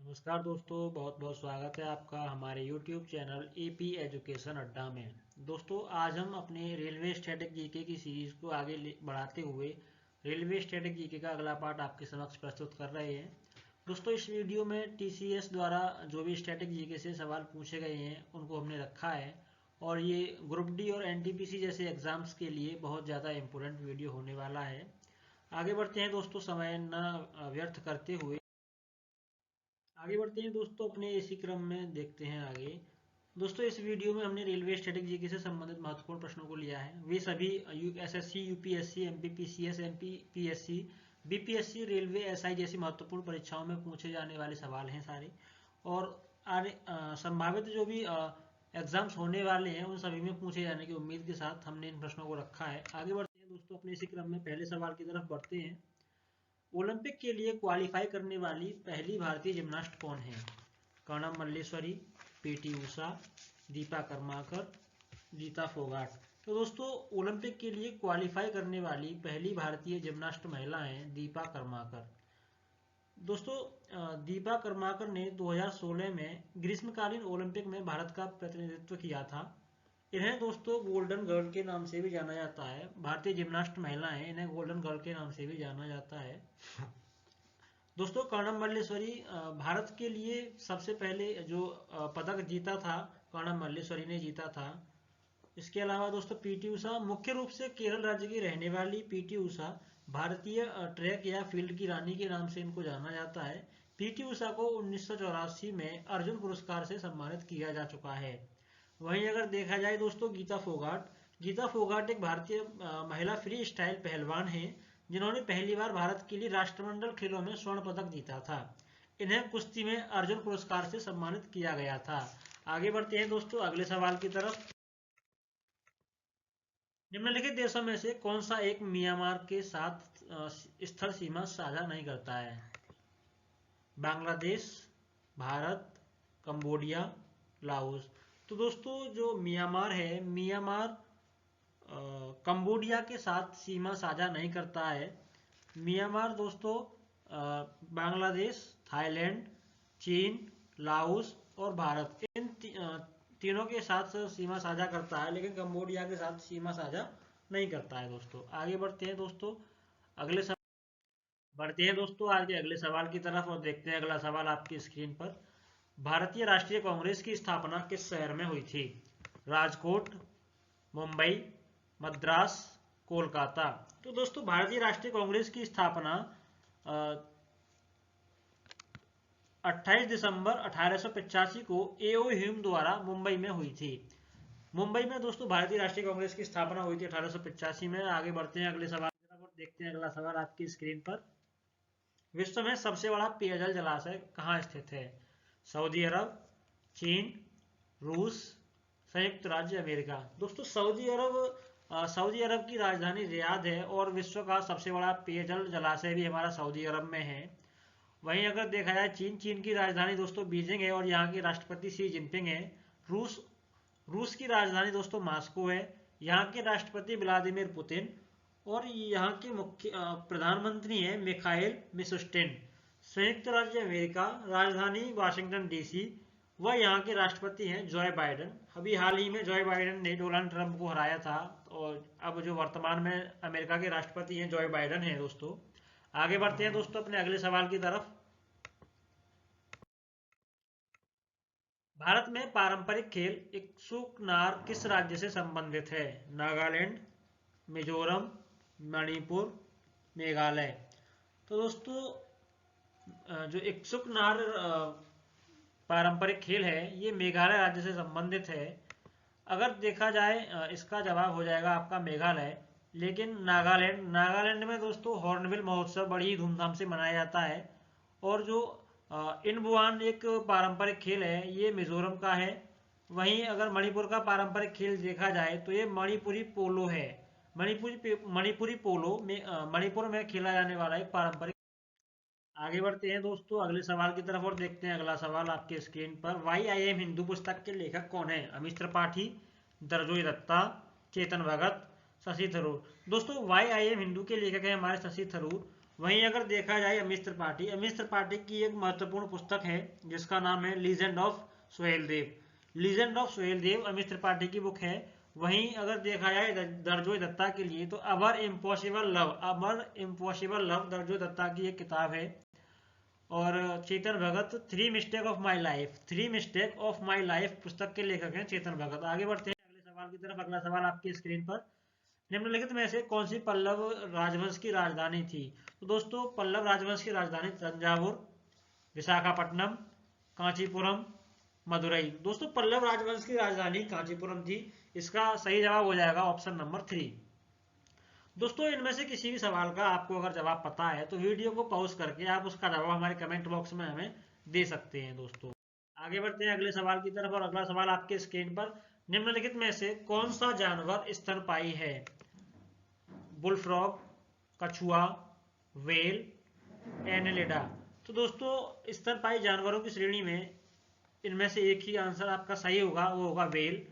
नमस्कार दोस्तों, बहुत बहुत स्वागत है आपका हमारे YouTube चैनल एपी एजुकेशन अड्डा में। दोस्तों, आज हम अपने रेलवे स्टैटिक जीके की सीरीज को आगे बढ़ाते हुए रेलवे स्टैटिक जीके का अगला पार्ट आपके समक्ष प्रस्तुत कर रहे हैं। दोस्तों, इस वीडियो में टीसीएस द्वारा जो भी स्टैटिक जीके से सवाल पूछे गए हैं उनको हमने रखा है और ये ग्रुप डी और एनटीपीसी जैसे एग्जाम्स के लिए बहुत ज़्यादा इम्पोर्टेंट वीडियो होने वाला है। आगे बढ़ते हैं दोस्तों, समय न व्यर्थ करते हुए आगे बढ़ते हैं दोस्तों, अपने इसी क्रम में देखते हैं आगे। दोस्तों, इस वीडियो में हमने रेलवे स्टैटिक जीके से संबंधित महत्वपूर्ण प्रश्नों को लिया है। वे सभी SSC, UPSC, MPPCS, MPPSC, BPSC, railway, SI जैसी महत्वपूर्ण परीक्षाओं में पूछे जाने वाले सवाल हैं सारे। और संभावित जो भी एग्जाम्स होने वाले हैं उन सभी में पूछे जाने की उम्मीद के साथ हमने इन प्रश्नों को रखा है। आगे बढ़ते हैं दोस्तों, अपने इसी क्रम में पहले सवाल की तरफ बढ़ते हैं। ओलंपिक के लिए क्वालिफाई करने वाली पहली भारतीय जिम्नास्ट कौन है? कर्णम मल्लेश्वरी, पीटी उषा, दीपा कर्माकर, गीता फोगाट। तो दोस्तों, ओलंपिक के लिए क्वालिफाई करने वाली पहली भारतीय जिम्नास्ट महिला हैं दीपा कर्माकर। दोस्तों, दीपा कर्माकर ने 2016 में ग्रीष्मकालीन ओलंपिक में भारत का प्रतिनिधित्व किया था। इन्हें दोस्तों गोल्डन गर्ल के नाम से भी जाना जाता है। भारतीय जिम्नास्ट महिला हैं, इन्हें गोल्डन गर्ल के नाम से भी जाना जाता है। दोस्तों, कर्णम मल्लेश्वरी भारत के लिए सबसे पहले जो पदक जीता था, कर्णम मल्लेश्वरी ने जीता था। इसके अलावा दोस्तों, पीटी उषा, मुख्य रूप से केरल राज्य की रहने वाली पीटी उषा भारतीय ट्रैक या फील्ड की रानी के नाम से इनको जाना जाता है। पीटी उषा को 1984 में अर्जुन पुरस्कार से सम्मानित किया जा चुका है। वहीं अगर देखा जाए दोस्तों, गीता फोगाट एक भारतीय महिला फ्री स्टाइल पहलवान हैं जिन्होंने पहली बार भारत के लिए राष्ट्रमंडल खेलों में स्वर्ण पदक जीता था। इन्हें कुश्ती में अर्जुन पुरस्कार से सम्मानित किया गया था। आगे बढ़ते हैं दोस्तों, अगले सवाल की तरफ। निम्नलिखित देशों में से कौन सा एक म्यांमार के साथ स्थल सीमा साझा नहीं करता है? Bangladesh, Bharat, Cambodia, Laos. तो दोस्तों, जो म्यांमार है, म्यांमार कंबोडिया के साथ सीमा साझा नहीं करता है। म्यांमार दोस्तों बांग्लादेश, थाईलैंड, चीन, लाओस और भारत इन तीनों के साथ सीमा साझा करता है, लेकिन कंबोडिया के साथ सीमा साझा नहीं करता है। दोस्तों, आगे बढ़ते हैं दोस्तों, अगले बढ़ते हैं दोस्तों आज के अगले सवाल की तरफ और देखते हैं अगला सवाल आपकी स्क्रीन पर। भारतीय राष्ट्रीय कांग्रेस की स्थापना किस शहर में हुई थी? राजकोट, मुंबई, मद्रास, कोलकाता। तो दोस्तों, भारतीय राष्ट्रीय कांग्रेस की स्थापना 28 दिसंबर 1885 को एओ ह्यूम द्वारा मुंबई में हुई थी। मुंबई में दोस्तों भारतीय राष्ट्रीय कांग्रेस की स्थापना हुई थी 1885 में। आगे बढ़ते हैं अगले सवाल की तरफ और देखते हैं अगला सवाल आपकी स्क्रीन पर। विश्व में सबसे बड़ा पेयजल जलाशय कहाँ स्थित है? सऊदी अरब, चीन, रूस, संयुक्त राज्य अमेरिका। दोस्तों, सऊदी अरब की राजधानी रियाद है और विश्व का सबसे बड़ा पेयजल जलाशय भी हमारा सऊदी अरब में है। वहीं अगर देखा जाए चीन की राजधानी दोस्तों बीजिंग है और यहाँ के राष्ट्रपति शी जिनपिंग है। रूस रूस की राजधानी दोस्तों मॉस्को है, यहाँ के राष्ट्रपति व्लादिमीर पुतिन और यहाँ के मुख्य प्रधानमंत्री हैं मिखाइल मिशुस्टिन। संयुक्त राज्य अमेरिका, राजधानी वाशिंगटन डीसी व यहाँ के राष्ट्रपति हैं जॉय बाइडन। अभी हाल ही में जॉय बाइडन ने डोनाल्ड ट्रंप को हराया था और अब जो वर्तमान में अमेरिका के राष्ट्रपति हैं जॉय बाइडन हैं। दोस्तों, आगे बढ़ते हैं दोस्तों अपने अगले सवाल की तरफ। भारत में पारंपरिक खेल इक्शुक नार किस राज्य से संबंधित है? नागालैंड, मिजोरम, मणिपुर, मेघालय। तो दोस्तों, जो इक्शुक नार पारंपरिक खेल है ये मेघालय राज्य से संबंधित है। अगर देखा जाए इसका जवाब हो जाएगा आपका मेघालय, लेकिन नागालैंड में दोस्तों हॉर्नबिल महोत्सव बड़ी धूमधाम से मनाया जाता है। और जो इनबुआन एक पारंपरिक खेल है ये मिजोरम का है। वहीं अगर मणिपुर का पारंपरिक खेल देखा जाए तो ये मणिपुरी पोलो है। मणिपुरी पोलो में मणिपुर में खेला जाने वाला एक पारंपरिक। आगे बढ़ते हैं दोस्तों अगले सवाल की तरफ और देखते हैं अगला सवाल आपके स्क्रीन पर। वाई आई एम हिंदू पुस्तक के लेखक कौन है? अमिश त्रिपाठी, दरजोई दत्ता, चेतन भगत, शशि थरूर। दोस्तों, वाई आई एम हिंदू के लेखक हैं हमारे शशि थरूर वहीं अगर देखा जाए अमीश त्रिपाठी की एक महत्वपूर्ण पुस्तक है जिसका नाम है legend of Suheldev. Legend of Suheldev Amish Tripathi की बुक है। वहीं अगर देखा जाए दर्जोय दत्ता के लिए तो our impossible love Durjoy Datta की एक किताब है। और Chetan Bhagat three mistake of my life पुस्तक के लेखक हैं चेतन भगत। आगे बढ़ते हैं अगले सवाल की तरफ। अगला सवाल आपकी स्क्रीन पर, निम्नलिखित में से कौन सी पल्लव राजवंश की राजधानी थी? तो दोस्तों पल्लव राजवंश की राजधानी तंजावुर, विशाखापट्टनम, कांचीपुरम, मदुरई। दोस्तों पल्लव राजवंश की राजधानी कांचीपुरम थी। इसका सही जवाब हो जाएगा ऑप्शन नंबर 3। दोस्तों इनमें से किसी भी सवाल का आपको अगर जवाब पता है तो वीडियो को पॉज करके आप उसका जवाब हमारे कमेंट बॉक्स में हमें दे सकते हैं। दोस्तों आगे बढ़ते हैं अगले सवाल की तरफ और अगला सवाल आपके स्क्रीन पर, निम्नलिखित में से कौन सा जानवर स्तनपायी है? बुलफ्रॉग, कछुआ, वेल, एनेलिडा। तो दोस्तों स्तनपायी जानवरों की श्रेणी में इनमें से एक ही आंसर आपका सही होगा, वो होगा वेल।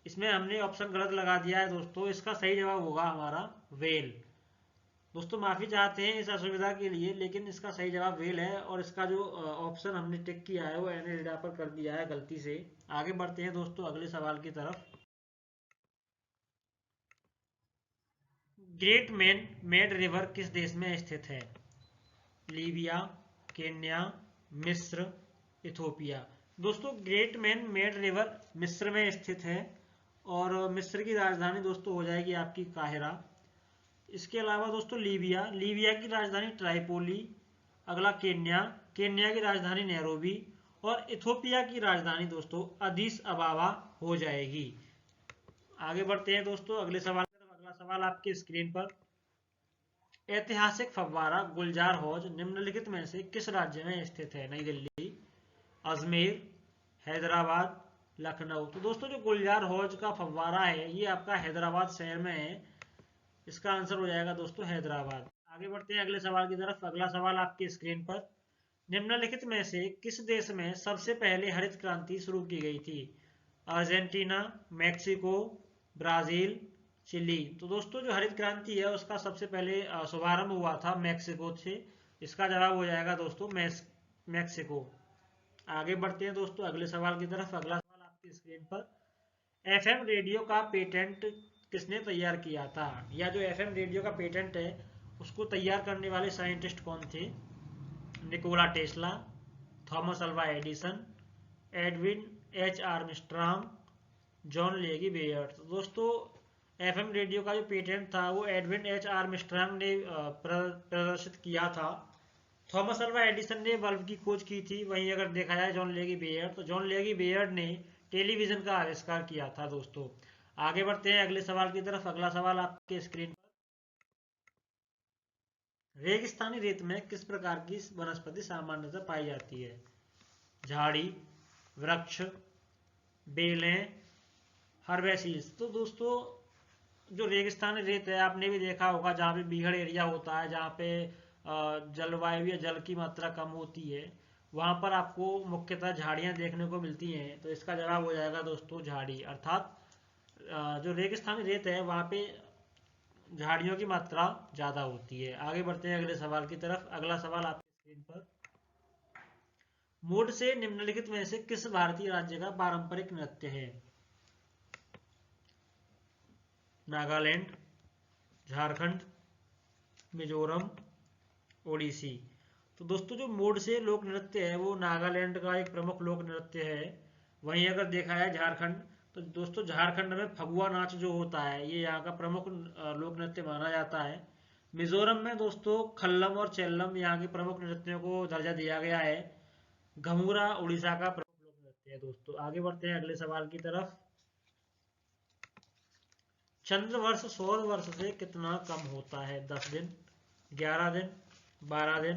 इसमें हमने ऑप्शन गलत लगा दिया है दोस्तों, इसका सही जवाब होगा हमारा वेल। दोस्तों माफी चाहते हैं इस असुविधा के लिए, लेकिन इसका सही जवाब वेल है और इसका जो ऑप्शन हमने टिक किया है वो एनेलिडा पर कर दिया है गलती से। आगे बढ़ते हैं दोस्तों अगले सवाल की तरफ। ग्रेट मेड रिवर किस देश में स्थित है? लीबिया, केन्या, मिस्र, इथोपिया। दोस्तों ग्रेट मेड रिवर मिस्र में स्थित है और मिस्र की राजधानी दोस्तों हो जाएगी आपकी काहिरा। इसके अलावा दोस्तों लीबिया की राजधानी ट्राइपोली। अगला केन्या की राजधानी नैरोबी और इथोपिया की राजधानी दोस्तों अदीस अबाबा हो जाएगी। आगे बढ़ते हैं दोस्तों अगले सवाल की तरफ। अगला सवाल आपकी स्क्रीन पर, ऐतिहासिक फव्वारा गुलजार हौज निम्नलिखित में से किस राज्य में स्थित है? नई दिल्ली, अजमेर, हैदराबाद, लखनऊ। तो दोस्तों जो गुलजार हौज का फव्वारा है ये आपका हैदराबाद शहर में है। इसका आंसर हो जाएगा दोस्तों हैदराबाद। आगे बढ़ते हैं अगले सवाल की तरफ। अगला सवाल आपकी स्क्रीन पर, निम्नलिखित में से किस देश में सबसे पहले हरित क्रांति शुरू की गई थी? Argentina, Mexico, Brazil, Chile. तो दोस्तों जो हरित क्रांति है उसका सबसे पहले शुभारंभ हुआ था मैक्सिको से। इसका जवाब हो जाएगा दोस्तों मैक्सिको। आगे बढ़ते हैं दोस्तों अगले सवाल की तरफ। अगला सवाल आपकी स्क्रीन पर, एफएम रेडियो का पेटेंट किसने तैयार किया था? या जो एफएम रेडियो का पेटेंट है उसको तैयार करने वाले साइंटिस्ट कौन थे? Nikola Tesla, Thomas Alva Edison, Edwin H Armstrong, John लेगी बेयर। तो दोस्तों एफएम रेडियो का जो पेटेंट था वो एडविन एच आर्मस्ट्रांग ने प्रदर्शित किया था। थॉमस अल्वा एडिसन ने बल्ब की खोज की थी। वहीं अगर देखा जाए जॉन लेगी बेयर, तो जॉन लेगी बेयर ने टेलीविजन का आविष्कार किया था। दोस्तों आगे बढ़ते हैं अगले सवाल की तरफ। अगला सवाल आपके स्क्रीन पर, रेगिस्तानी रेत में किस प्रकार की वनस्पति सामान्यतः पाई जाती है? झाड़ी, वृक्ष, बेलें, हर्बेसीज। तो दोस्तों जो रेगिस्तानी रेत है आपने भी देखा होगा जहाँ पे बीहड़ एरिया होता है, जहाँ पे जलवायु या जल की मात्रा कम होती है, वहाँ पर आपको मुख्यतः झाड़ियाँ देखने को मिलती हैं। तो इसका जवाब हो जाएगा दोस्तों झाड़ी। अर्थात जो रेगिस्तानी रेत है वहाँ पे झाड़ियों की मात्रा ज़्यादा होती है। आगे बढ़ते हैं अगले सवाल की तरफ। अगला सवाल आपकी स्क्रीन पर, मूड से निम्नलिखित में से किस भारतीय राज्य का पारंपरिक नृत्य है? नागालैंड, झारखंड, मिजोरम, ओडिसी। तो दोस्तों जो मूड से लोक नृत्य है वो नागालैंड का एक प्रमुख लोक नृत्य है। वहीं अगर देखा जाए झारखंड, तो दोस्तों झारखंड में फगुआ नाच जो होता है ये यहाँ का प्रमुख लोक नृत्य माना जाता है। मिजोरम में दोस्तों खल्लम और चेल्लम यहाँ के प्रमुख नृत्यों को दर्जा दिया गया है। घमूरा उड़ीसा का प्रमुख लोक नृत्य है। दोस्तों आगे बढ़ते हैं अगले सवाल की तरफ। चंद्रवर्ष सौर वर्ष से कितना कम होता है? 10 दिन, 11 दिन, 12 दिन,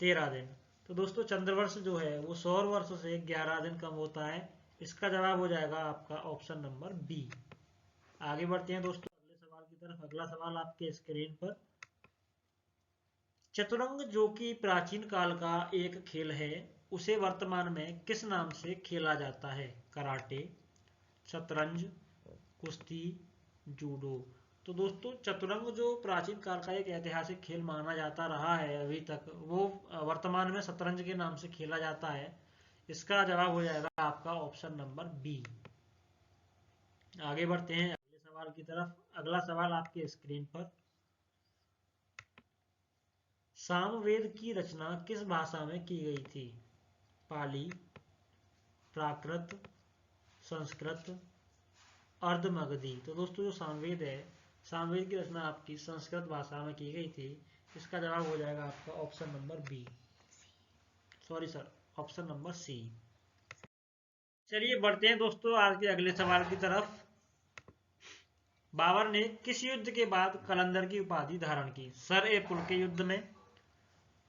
13 दिन। तो दोस्तों चंद्रवर्ष जो है वो सौर वर्ष से 11 दिन कम होता है। इसका जवाब हो जाएगा आपका ऑप्शन नंबर बी। आगे बढ़ते हैं दोस्तों अगले सवाल की तरफ। अगला सवाल आपके स्क्रीन पर, चतुरंग जो कि प्राचीन काल का एक खेल है उसे वर्तमान में किस नाम से खेला जाता है? कराटे, शतरंज, कुश्ती, जूडो। तो दोस्तों चतुरंग जो प्राचीन काल का एक ऐतिहासिक खेल माना जाता रहा है अभी तक, वो वर्तमान में शतरंज के नाम से खेला जाता है। इसका जवाब हो जाएगा आपका ऑप्शन नंबर बी। आगे बढ़ते हैं अगले सवाल की तरफ। अगला सवाल आपके स्क्रीन पर। सामवेद की रचना किस भाषा में की गई थी? पाली, प्राकृत, संस्कृत, अर्धमगधी। तो दोस्तों जो सामवेद है, सामवेद की रचना आपकी संस्कृत भाषा में की गई थी। इसका जवाब हो जाएगा आपका option number B, sorry sir, option number C. चलिए बढ़ते हैं दोस्तों आज के अगले सवाल की तरफ। बाबर ने किस युद्ध के बाद कलंदर की उपाधि धारण की? सर ए पुल के युद्ध में,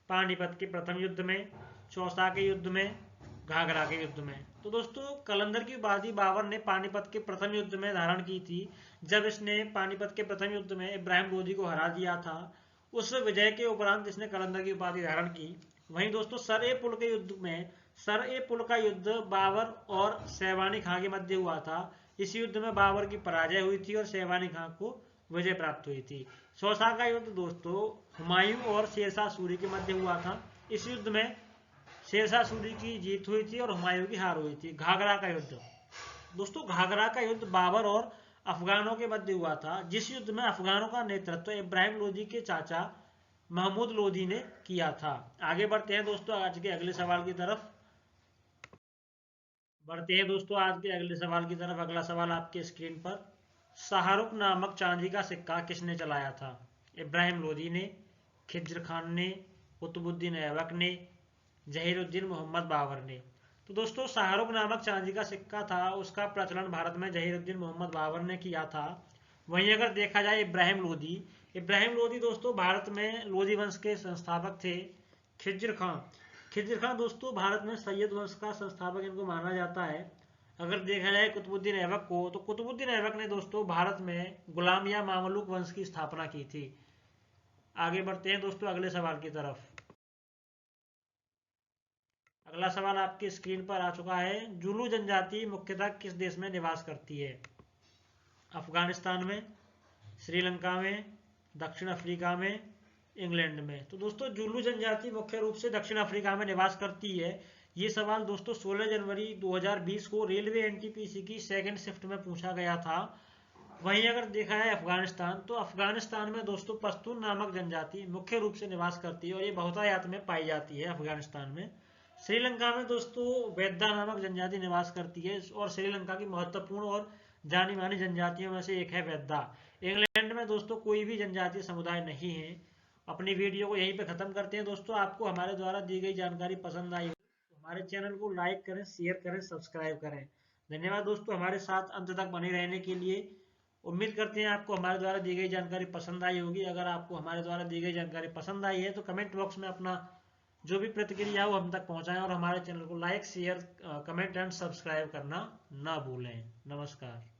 पानीपत के प्रथम युद्ध में, चौसा के युद्ध में, घाघरा के युद्ध में। तो दोस्तों कलंदर की उपाधि बाबर ने पानीपत के प्रथम युद्ध में धारण की थी, जब इसने पानीपत के प्रथम युद्ध में इब्राहिम लोदी को हरा दिया था। उस विजय के उपरांत इसने कलंदर की उपाधि धारण की। वहीं दोस्तों सर ए पुल के युद्ध में, सर ए पुल का युद्ध बाबर और शैबानी खां के मध्य हुआ था। इस युद्ध में बाबर की पराजय हुई थी और शैबानी खां को विजय प्राप्त हुई थी। चौसा का युद्ध दोस्तों हुमायूं और शेरशाह सूरी के मध्य हुआ था। इस युद्ध में शेरशाह सूरी की जीत हुई थी और हुमायूं की हार हुई थी। घाघरा का युद्ध दोस्तों, घाघरा का युद्ध बाबर और अफगानों के मध्य हुआ था, जिस युद्ध में अफगानों का नेतृत्व इब्राहिम लोदी के चाचा महमूद लोदी ने किया था। आगे बढ़ते हैं दोस्तों आज के अगले सवाल की तरफ। बढ़ते हैं दोस्तों आज के अगले सवाल की तरफ। अगला सवाल आपके स्क्रीन पर। शाहरुख नामक चांदी का सिक्का किसने चलाया था? इब्राहिम लोदी ने, खिज्र खान ने, कुतुबुद्दीन ऐबक ने, जहीरुद्दीन मोहम्मद बाबर ने। तो दोस्तों शाहरुख नामक चांदी का सिक्का था, उसका प्रचलन भारत में जहीरुद्दीन मोहम्मद बाबर ने किया था। वहीं अगर देखा जाए इब्राहिम लोदी, इब्राहिम लोदी दोस्तों भारत में लोदी वंश के संस्थापक थे। खिज्र खान, खिज्र खान दोस्तों भारत में सैयद वंश का संस्थापक इनको माना जाता है। अगर देखा जाए कुतुबुद्दीन ऐबक को, तो कुतुबुद्दीन ऐबक ने दोस्तों भारत में गुलाम या मामलुक वंश की स्थापना की थी। आगे बढ़ते हैं दोस्तों अगले सवाल की तरफ। अगला सवाल आपकी स्क्रीन पर आ चुका है। जुलू जनजाति मुख्यतः किस देश में निवास करती है? अफगानिस्तान में, श्रीलंका में, दक्षिण अफ्रीका में, इंग्लैंड में। तो दोस्तों जुलू जनजाति मुख्य रूप से दक्षिण अफ्रीका में निवास करती है। ये सवाल दोस्तों 16 जनवरी 2020 को रेलवे एनटीपीसी की सेकंड शिफ्ट में पूछा गया था। वहीं अगर देखा है अफगानिस्तान, तो अफगानिस्तान में दोस्तों पश्तून नामक जनजाति मुख्य रूप से निवास करती है और ये बहुतायत में पाई जाती है अफगानिस्तान में। श्रीलंका में दोस्तों वेद्दा नामक जनजाति निवास करती है और श्रीलंका की महत्वपूर्ण और जानी मानी जनजातियों में से एक है वेद्दा। इंग्लैंड में दोस्तों कोई भी जनजातीय समुदाय नहीं है। अपनी वीडियो को यहीं पे खत्म करते हैं दोस्तों। आपको हमारे द्वारा दी गई जानकारी पसंद आई तो हमारे चैनल को लाइक करें, शेयर करें, सब्सक्राइब करें। धन्यवाद दोस्तों हमारे साथ अंत तक बने रहने के लिए। उम्मीद करते हैं आपको हमारे द्वारा दी गई जानकारी पसंद आई होगी। अगर आपको हमारे द्वारा दी गई जानकारी पसंद आई है तो कमेंट बॉक्स में अपना जो भी प्रतिक्रिया हो हम तक पहुंचाएं और हमारे चैनल को like, share, comment and subscribe करना ना भूलें। नमस्कार।